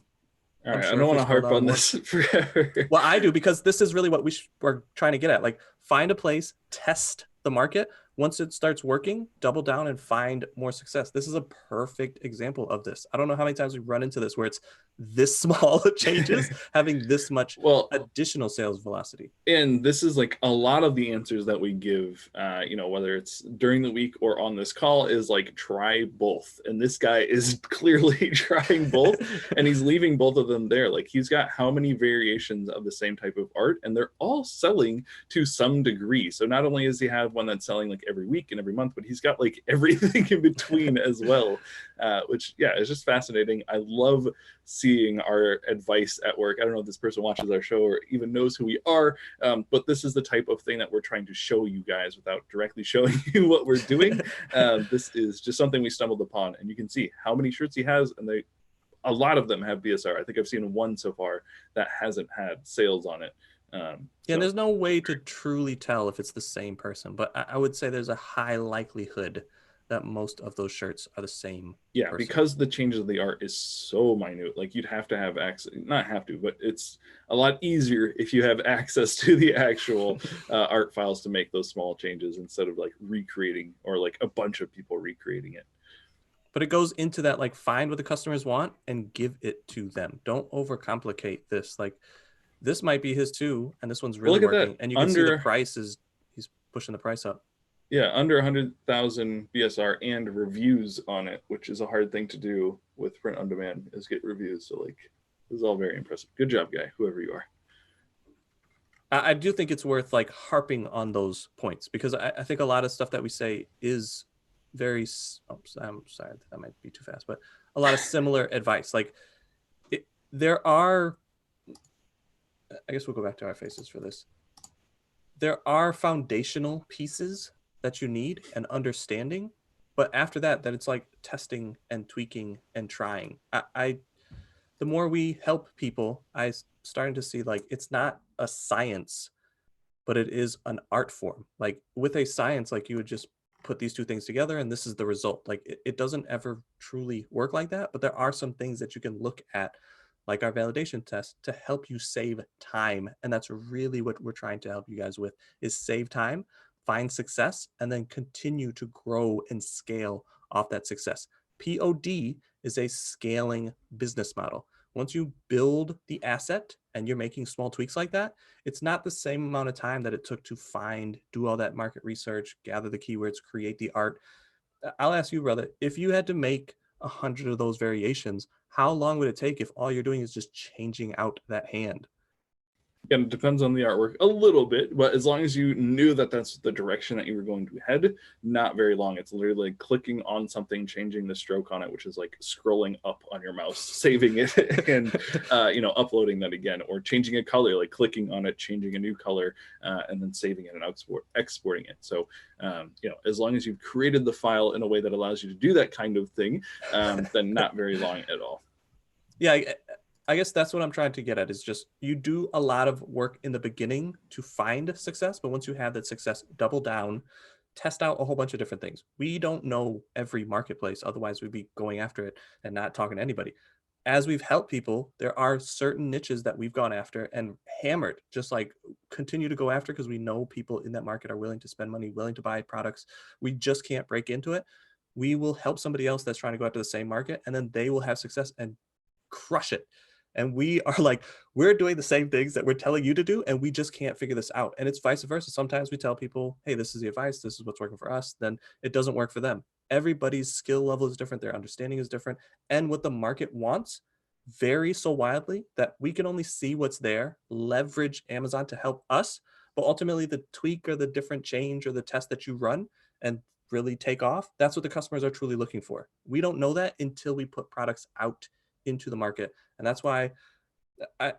B: All right, I don't want to harp on this forever.
A: Well, I do, because this is really what we're trying to get at. Like, find a place, test the market. Once it starts working, double down and find more success. This is a perfect example of this. I don't know how many times we run into this where it's this small changes having this much additional sales velocity.
B: And this is like a lot of the answers that we give, you know, whether it's during the week or on this call, is like try both. And this guy is clearly trying both, and he's leaving both of them there. Like he's got how many variations of the same type of art, and they're all selling to some degree. So not only does he have one that's selling like every week and every month, but he's got like everything in between as well, which is just fascinating. I love seeing our advice at work. I don't know if this person watches our show or even knows who we are, but this is the type of thing that we're trying to show you guys without directly showing you what we're doing. This is just something we stumbled upon, and you can see how many shirts he has, and a lot of them have BSR. I think I've seen one so far that hasn't had sales on it.
A: And there's no way to truly tell if it's the same person, but I would say there's a high likelihood that most of those shirts are the same person.
B: Because the changes of the art is so minute. Like you'd have to have access, not have to, but it's a lot easier if you have access to the actual art files to make those small changes instead of like recreating, or like a bunch of people recreating it.
A: But it goes into that, like, find what the customers want and give it to them. Don't overcomplicate this. Like, this might be his too, and this one's really working. And you can see the price is, he's pushing the price up.
B: Yeah, under 100,000 BSR and reviews on it, which is a hard thing to do with print on demand, is get reviews. So like, this is all very impressive. Good job, guy, whoever you are.
A: I do think it's worth like harping on those points, because I think a lot of stuff that we say is very, I'm sorry, that might be too fast, but a lot of similar advice. Like there are, I guess we'll go back to our faces for this. there are foundational pieces that you need and understanding, but after that, then it's like testing and tweaking and trying. I the more we help people, starting to see like it's not a science, but it is an art form. Like with a science, like you would just put these two things together and this is the result. Like it doesn't ever truly work like that, but there are some things that you can look at, like our validation test, to help you save time. And that's really what we're trying to help you guys with, is save time, find success, and then continue to grow and scale off that success. POD is a scaling business model. Once you build the asset and you're making small tweaks like that, it's not the same amount of time that it took to find, do all that market research, gather the keywords, create the art. I'll ask you, brother, if you had to make 100 of those variations, how long would it take if all you're doing is just changing out that hand?
B: Again, it depends on the artwork a little bit, but as long as you knew that that's the direction that you were going to head, not very long. It's literally like clicking on something, changing the stroke on it, which is like scrolling up on your mouse, saving it, and uploading that again, or changing a color, like clicking on it, changing a new color, and then saving it and exporting it. So, as long as you've created the file in a way that allows you to do that kind of thing, then not very long at all.
A: Yeah, I guess that's what I'm trying to get at, is just you do a lot of work in the beginning to find success, but once you have that success, double down, test out a whole bunch of different things. We don't know every marketplace, otherwise we'd be going after it and not talking to anybody. As we've helped people, there are certain niches that we've gone after and hammered, just like continue to go after, because we know people in that market are willing to spend money, willing to buy products. We just can't break into it. We will help somebody else that's trying to go after the same market, and then they will have success and crush it. And we are like, we're doing the same things that we're telling you to do, and we just can't figure this out. And it's vice versa. Sometimes we tell people, hey, this is the advice, this is what's working for us, then it doesn't work for them. Everybody's skill level is different, their understanding is different, and what the market wants varies so wildly that we can only see what's there, leverage Amazon to help us, but ultimately the tweak or the different change or the test that you run and really take off, that's what the customers are truly looking for. We don't know that until we put products out into the market. And that's why I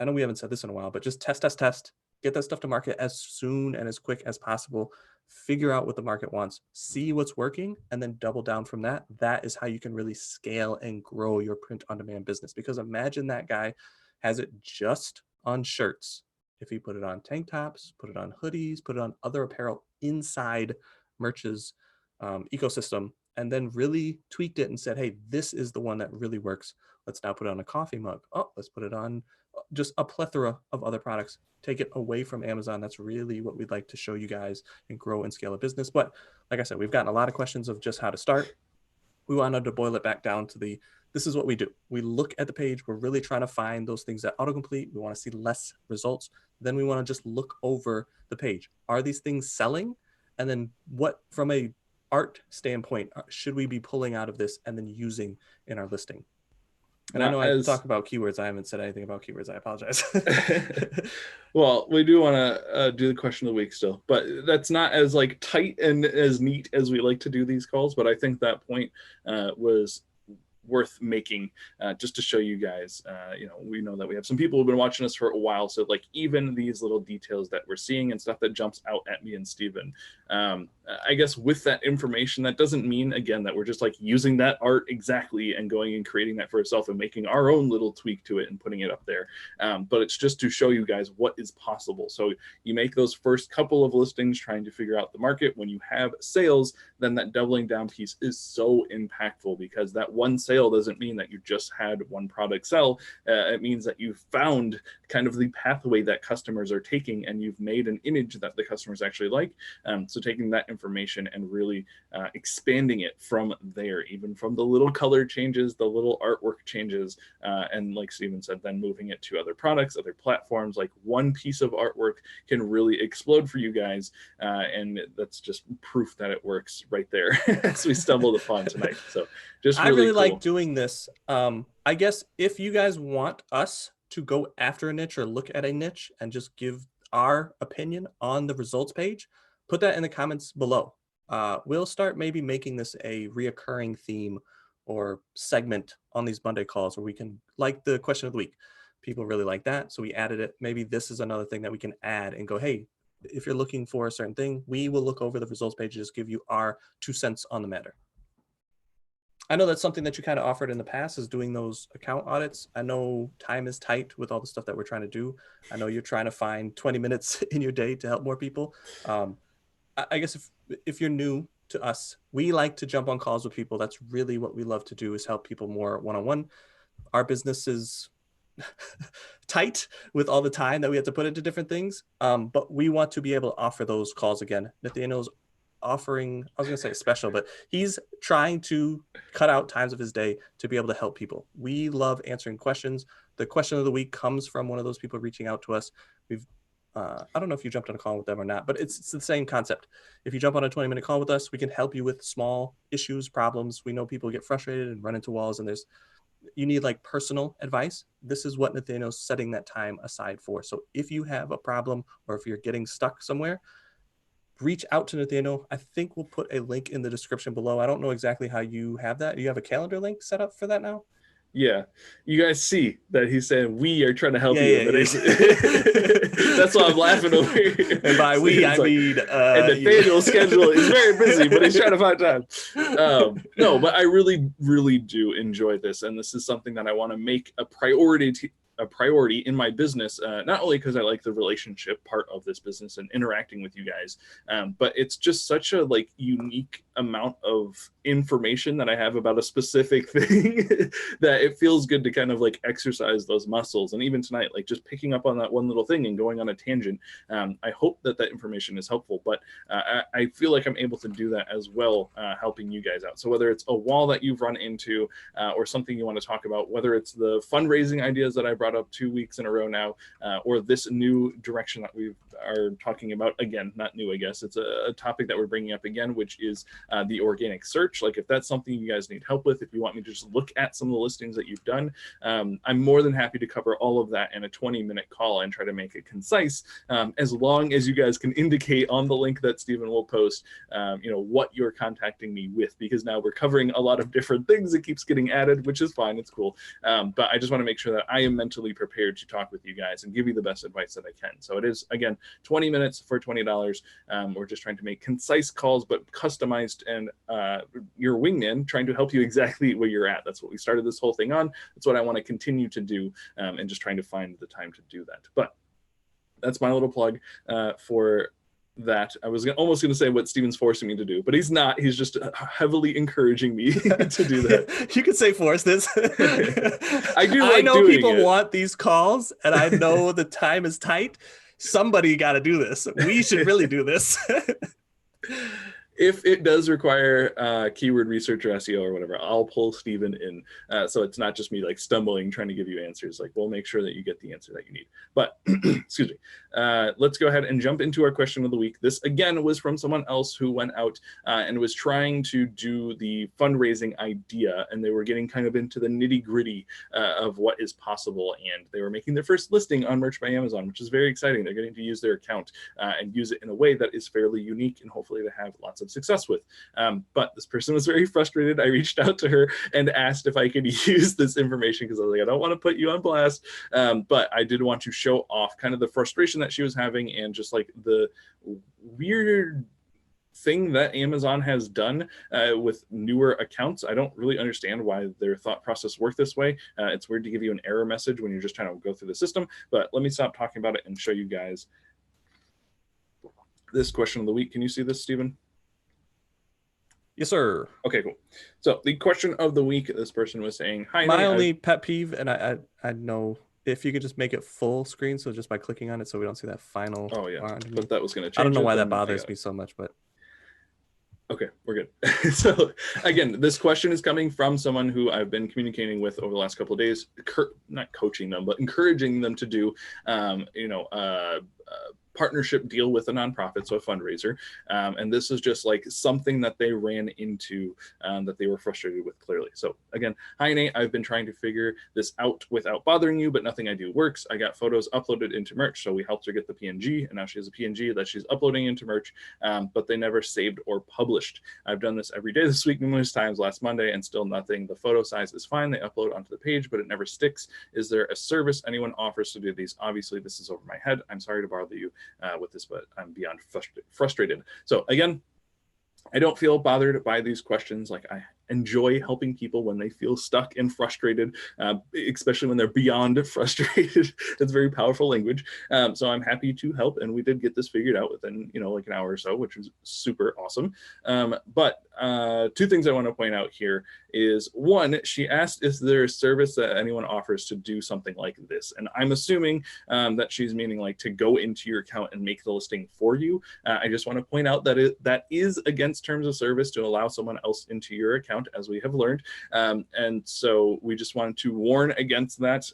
A: know we haven't said this in a while, but just test, get that stuff to market as soon and as quick as possible. Figure out what the market wants, see what's working, and then double down from that. That is how you can really scale and grow your print on demand business. Because imagine that guy has it just on shirts. If he put it on tank tops, put it on hoodies, put it on other apparel inside merch's ecosystem, and then really tweaked it and said, hey, this is the one that really works. Let's now put it on a coffee mug. Oh, let's put it on just a plethora of other products. Take it away from Amazon. That's really what we'd like to show you guys and grow and scale a business. But like I said, we've gotten a lot of questions of just how to start. We wanted to boil it back down to this is what we do. We look at the page. We're really trying to find those things that autocomplete. We want to see less results. Then we want to just look over the page. Are these things selling? And then what, from a art standpoint, should we be pulling out of this and then using in our listing? And I know I talk about keywords. I haven't said anything about keywords. I apologize.
B: Well, we do want to do the question of the week still, but that's not as like tight and as neat as we like to do these calls. But I think that point was worth making just to show you guys. We know that we have some people who've been watching us for a while, so like even these little details that we're seeing and stuff that jumps out at me and Steven, I guess with that information, that doesn't mean again that we're just like using that art exactly and going and creating that for ourselves and making our own little tweak to it and putting it up there, but it's just to show you guys what is possible. So you make those first couple of listings trying to figure out the market. When you have sales, then that doubling down piece is so impactful, because that one sale doesn't mean that you just had one product sell. It means that you found kind of the pathway that customers are taking, and you've made an image that the customers actually like. So taking that information and really expanding it from there, even from the little color changes, the little artwork changes, and like Steven said, then moving it to other products, other platforms. Like one piece of artwork can really explode for you guys, and that's just proof that it works right there as we stumbled upon tonight. So just really
A: I really
B: cool.
A: like doing this. I guess if you guys want us to go after a niche or look at a niche and just give our opinion on the results page, put that in the comments below. We'll start maybe making this a reoccurring theme or segment on these Monday calls where we can, like the question of the week, people really like that, so we added it. Maybe this is another thing that we can add and go, hey, if you're looking for a certain thing, we will look over the results page and just give you our 2 cents on the matter. I know that's something that you kind of offered in the past, is doing those account audits. I know time is tight with all the stuff that we're trying to do. I know you're trying to find 20 minutes in your day to help more people. I guess if you're new to us, we like to jump on calls with people. That's really what we love to do, is help people more one-on-one. Our business is tight with all the time that we have to put into different things. But we want to be able to offer those calls again. Nathaniel's offering, I was going to say special, but he's trying to cut out times of his day to be able to help people. We love answering questions. The question of the week comes from one of those people reaching out to us. I don't know if you jumped on a call with them or not, but it's the same concept. If you jump on a 20-minute call with us, we can help you with small issues, problems. We know people get frustrated and run into walls, and you need like personal advice. This is what Nathaniel's setting that time aside for. So if you have a problem, or if you're getting stuck somewhere, reach out to Nathaniel. I think we'll put a link in the description below. I don't know exactly how you have that. Do you have a calendar link set up for that now?
B: Yeah, you guys see that he's saying we are trying to help you.
A: Yeah.
B: That's why I'm laughing over here.
A: And by
B: So
A: we, I
B: like,
A: mean,
B: and Nathaniel's schedule is very busy, but he's trying to find time. No, but I really, really do enjoy this, and this is something that I want to make a priority in my business, not only because I like the relationship part of this business and interacting with you guys, but it's just such a like unique amount of information that I have about a specific thing that it feels good to kind of like exercise those muscles. And even tonight, like just picking up on that one little thing and going on a tangent, I hope that information is helpful, but I feel like I'm able to do that as well, helping you guys out. So whether it's a wall that you've run into, or something you want to talk about, whether it's the fundraising ideas that I brought up 2 weeks in a row now, or this new direction that we are talking about, again, not new, I guess. It's a topic that we're bringing up again, which is the organic search. Like if that's something you guys need help with, if you want me to just look at some of the listings that you've done, I'm more than happy to cover all of that in a 20-minute call and try to make it concise, as long as you guys can indicate on the link that Stephen will post, what you're contacting me with, because now we're covering a lot of different things. It keeps getting added, which is fine. It's cool. But I just want to make sure that I am mentally prepared to talk with you guys and give you the best advice that I can. So it is, again, 20 minutes for $20. We're just trying to make concise calls, but customized, and your wingman trying to help you exactly where you're at. That's what we started this whole thing on. That's what I want to continue to do, and just trying to find the time to do that. But that's my little plug for that. I was almost going to say what Steven's forcing me to do, but he's not. He's just heavily encouraging me to do that.
A: You could say force this.
B: I do. Like,
A: I know people want these calls, and I know the time is tight. Somebody got to do this. We should really do this.
B: If it does require keyword research or SEO or whatever, I'll pull Steven in. So it's not just me like stumbling, trying to give you answers. Like we'll make sure that you get the answer that you need. But excuse me. Let's go ahead and jump into our question of the week. This again was from someone else who went out and was trying to do the fundraising idea, and they were getting kind of into the nitty gritty of what is possible. And they were making their first listing on Merch by Amazon, which is very exciting. They're getting to use their account and use it in a way that is fairly unique and hopefully to have lots of success with. But this person was very frustrated. I reached out to her and asked if I could use this information, because I was like, I don't want to put you on blast, but I did want to show off kind of the frustration that she was having, and just like the weird thing that Amazon has done with newer accounts. I don't really understand why their thought process worked this way. It's weird to give you an error message when you're just trying to go through the system, but let me stop talking about it and show you guys this question of the week. Can you see this, Stephen?
A: Yes, sir.
B: Okay, cool. So the question of the week, this person was saying, hi.
A: My only pet peeve, and I know if you could just make it full screen, so just by clicking on it so we don't see that final.
B: Oh yeah, but that was going to change.
A: I don't know why that bothers me so much, but
B: okay, we're good. So again, this question is coming from someone who I've been communicating with over the last couple of days, not coaching them, but encouraging them to do, partnership deal with a nonprofit, so a fundraiser. And this is just like something that they ran into that they were frustrated with, clearly. So again, hi Nate, I've been trying to figure this out without bothering you, but nothing I do works. I got photos uploaded into Merch, so we helped her get the PNG, and now she has a PNG that she's uploading into Merch, but they never saved or published. I've done this every day this week, numerous times, last Monday, and still nothing. The photo size is fine. They upload onto the page, but it never sticks. Is there a service anyone offers to do these? Obviously, this is over my head. I'm sorry to bother you. with this, but I'm beyond frustrated. So again, I don't feel bothered by these questions. Like, I enjoy helping people when they feel stuck and frustrated, especially when they're beyond frustrated. It's very powerful language. So I'm happy to help. And we did get this figured out within, like an hour or so, which was super awesome. But two things I want to point out here is, one, she asked, is there a service that anyone offers to do something like this? And I'm assuming that she's meaning like to go into your account and make the listing for you. I just want to point out that that is against terms of service to allow someone else into your account, as we have learned. And so we just wanted to warn against that.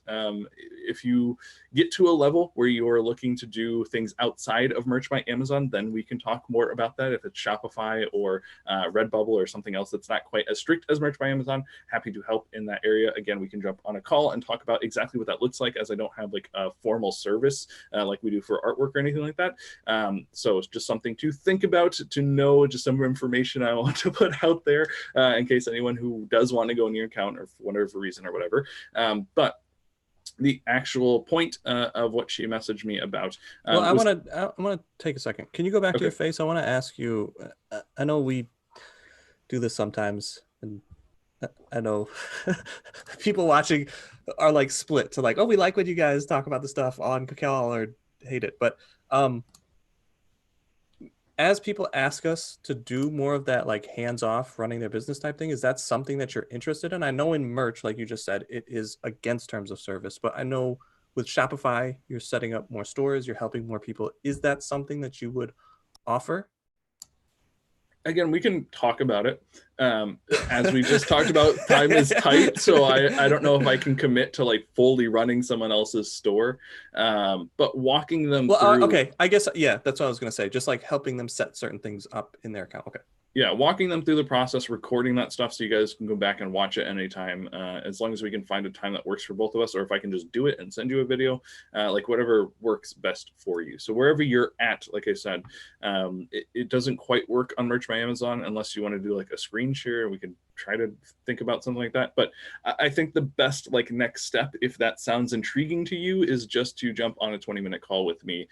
B: If you get to a level where you're looking to do things outside of Merch by Amazon, then we can talk more about that. If it's Shopify or Redbubble or something else that's not quite as strict as Merch by Amazon, happy to help in that area. Again, we can jump on a call and talk about exactly what that looks like, as I don't have like a formal service like we do for artwork or anything like that. So it's just something to think about, to know, just some information I want to put out there in case anyone who does want to go in your account or for whatever reason or whatever. But the actual point of what she messaged me about.
A: Well, I want to take a second. Can you go back to
B: Okay.
A: your face? I want to ask you. I know we do this sometimes, and I know people watching are like split to like, oh, we like when you guys talk about the stuff on Kakao or hate it. But as people ask us to do more of that, like hands-off running their business type thing, is that something that you're interested in? I know in merch, like you just said, it is against terms of service, but I know with Shopify, you're setting up more stores, you're helping more people. Is that something that you would offer?
B: Again, we can talk about it. As we just talked about, time is tight, so I don't know if I can commit to like fully running someone else's store, but walking them through.
A: Okay, I guess, yeah, that's what I was going to say. Just like helping them set certain things up in their account. Okay.
B: Yeah, walking them through the process, recording that stuff so you guys can go back and watch it anytime, as long as we can find a time that works for both of us, or if I can just do it and send you a video, like whatever works best for you. So wherever you're at, like I said, it doesn't quite work on Merch by Amazon unless you want to do like a screen share. We could try to think about something like that. But I think the best like next step, if that sounds intriguing to you, is just to jump on a 20-minute call with me,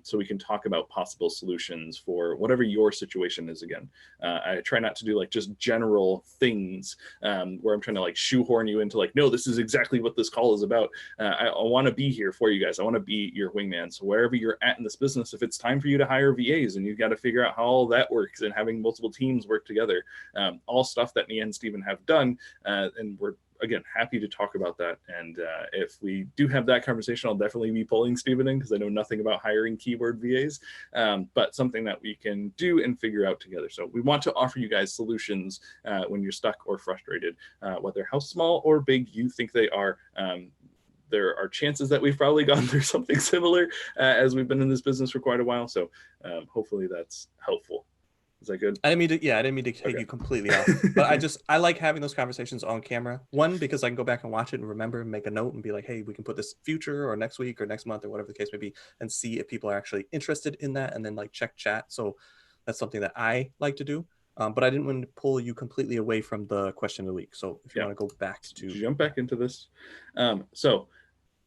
B: so we can talk about possible solutions for whatever your situation is. Again, I try not to do like just general things where I'm trying to like shoehorn you into like, no, this is exactly what this call is about. I want to be here for you guys. I want to be your wingman. So wherever you're at in this business, if it's time for you to hire VAs and you've got to figure out how all that works and having multiple teams work together, all stuff that me and Steven have done, and we're again happy to talk about that. And if we do have that conversation, I'll definitely be pulling Steven in because I know nothing about hiring keyword VAs, but something that we can do and figure out together. So we want to offer you guys solutions when you're stuck or frustrated, whether how small or big you think they are. There are chances that we've probably gone through something similar as we've been in this business for quite a while. So hopefully that's helpful. Is that good?
A: I didn't mean to take you completely off, but I like having those conversations on camera. One, because I can go back and watch it and remember and make a note and be like, hey, we can put this future or next week or next month or whatever the case may be, and see if people are actually interested in that, and then like check chat. So that's something that I like to do. But I didn't want to pull you completely away from the question of the week. So if you want to go back to
B: jump back into this. So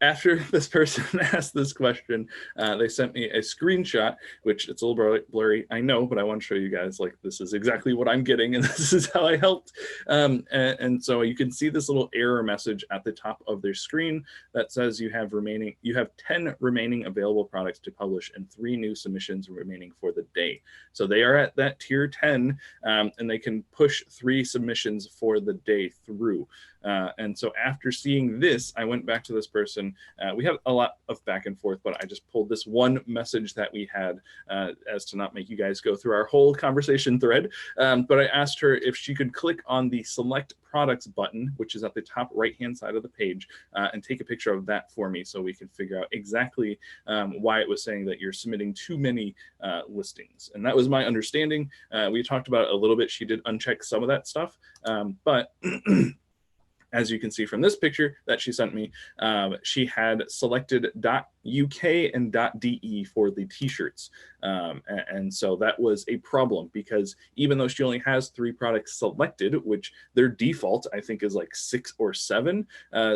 B: after this person asked this question, they sent me a screenshot, which it's a little blurry, I know, but I want to show you guys like this is exactly what I'm getting and this is how I helped. And so you can see this little error message at the top of their screen that says you have 10 remaining available products to publish and 3 new submissions remaining for the day. So they are at that tier 10, and they can push 3 submissions for the day through. And so after seeing this, I went back to this person. We had a lot of back and forth, but I just pulled this one message that we had as to not make you guys go through our whole conversation thread. But I asked her if she could click on the select products button, which is at the top right-hand side of the page, and take a picture of that for me so we can figure out exactly why it was saying that you're submitting too many listings. And that was my understanding. We talked about it a little bit. She did uncheck some of that stuff, but as you can see from this picture that she sent me, she had selected .uk and .de for the t-shirts. And so that was a problem because even though she only has 3 products selected, which their default I think is like 6 or 7.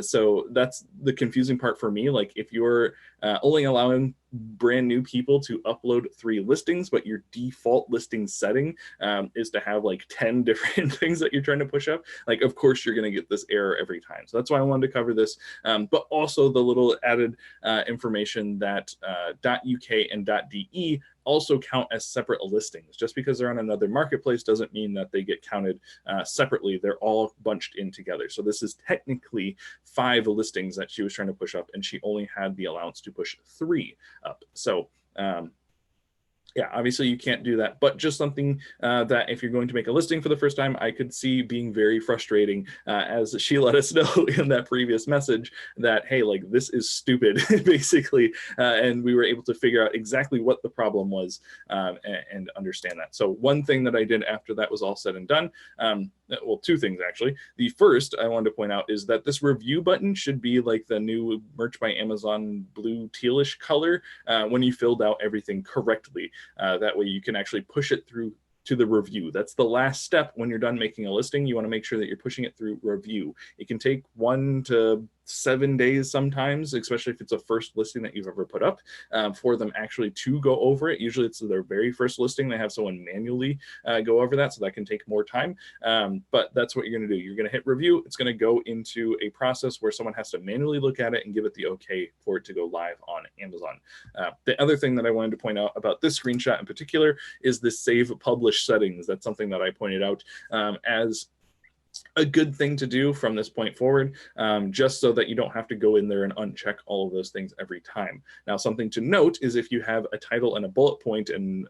B: So that's the confusing part for me. Like if you're only allowing brand new people to upload 3 listings, but your default listing setting is to have like 10 different things that you're trying to push up, like of course you're going to get this error every time. So that's why I wanted to cover this, but also the little added information that .uk and .de also count as separate listings. Just because they're on another marketplace doesn't mean that they get counted separately. They're all bunched in together. So this is technically 5 listings that she was trying to push up, and she only had the allowance to push 3 up. So yeah, obviously you can't do that, but just something that if you're going to make a listing for the first time, I could see being very frustrating, as she let us know in that previous message that, hey, like this is stupid, basically. And we were able to figure out exactly what the problem was and understand that. So one thing that I did after that was all said and done, well, 2 things actually. The first I wanted to point out is that this review button should be like the new Merch by Amazon blue tealish color when you filled out everything correctly. That way you can actually push it through to the review. That's the last step when you're done making a listing. You want to make sure that you're pushing it through review. It can take 1 to 7 days sometimes, especially if it's a first listing that you've ever put up, for them actually to go over it. Usually it's their very first listing. They have someone manually go over that, so that can take more time. But that's what you're going to do. You're going to hit review. It's going to go into a process where someone has to manually look at it and give it the okay for it to go live on Amazon. The other thing that I wanted to point out about this screenshot in particular is the save publish settings. That's something that I pointed out as a good thing to do from this point forward, just so that you don't have to go in there and uncheck all of those things every time. Now, something to note is if you have a title and a bullet point and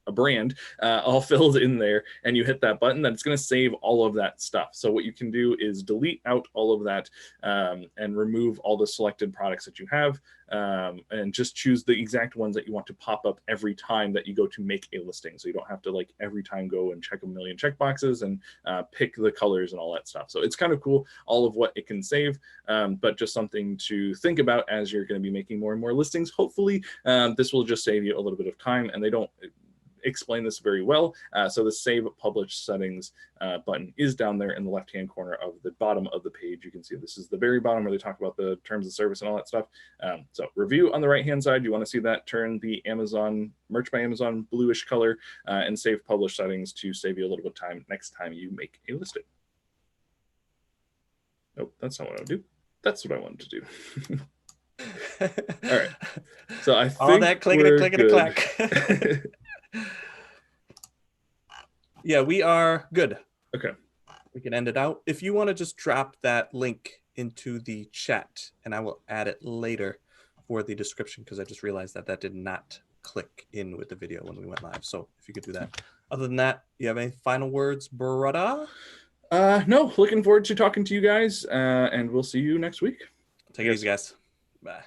B: a brand all filled in there and you hit that button, then it's going to save all of that stuff. So what you can do is delete out all of that and remove all the selected products that you have, and just choose the exact ones that you want to pop up every time that you go to make a listing. So you don't have to like every time go and check a million checkboxes and pick the colors and all that stuff. So it's kind of cool, all of what it can save, but just something to think about as you're going to be making more and more listings. Hopefully this will just save you a little bit of time, and they don't explain this very well. So the save publish settings button is down there in the left hand corner of the bottom of the page. You can see this is the very bottom where they talk about the terms of service and all that stuff. So review on the right hand side, you want to see that, turn the Amazon Merch by Amazon bluish color, and save publish settings to save you a little bit of time next time you make a listing. Nope, that's not what I would do. That's what I wanted to do. All right, so I think
A: all that clickety clickety clack. Yeah, we are good.
B: Okay.
A: We can end it out. If you want to just drop that link into the chat, and I will add it later for the description, because I just realized that that did not click in with the video when we went live. So if you could do that. Other than that, you have any final words, brother?
B: No, looking forward to talking to you guys, and we'll see you next week.
A: Take it easy, guys. Bye.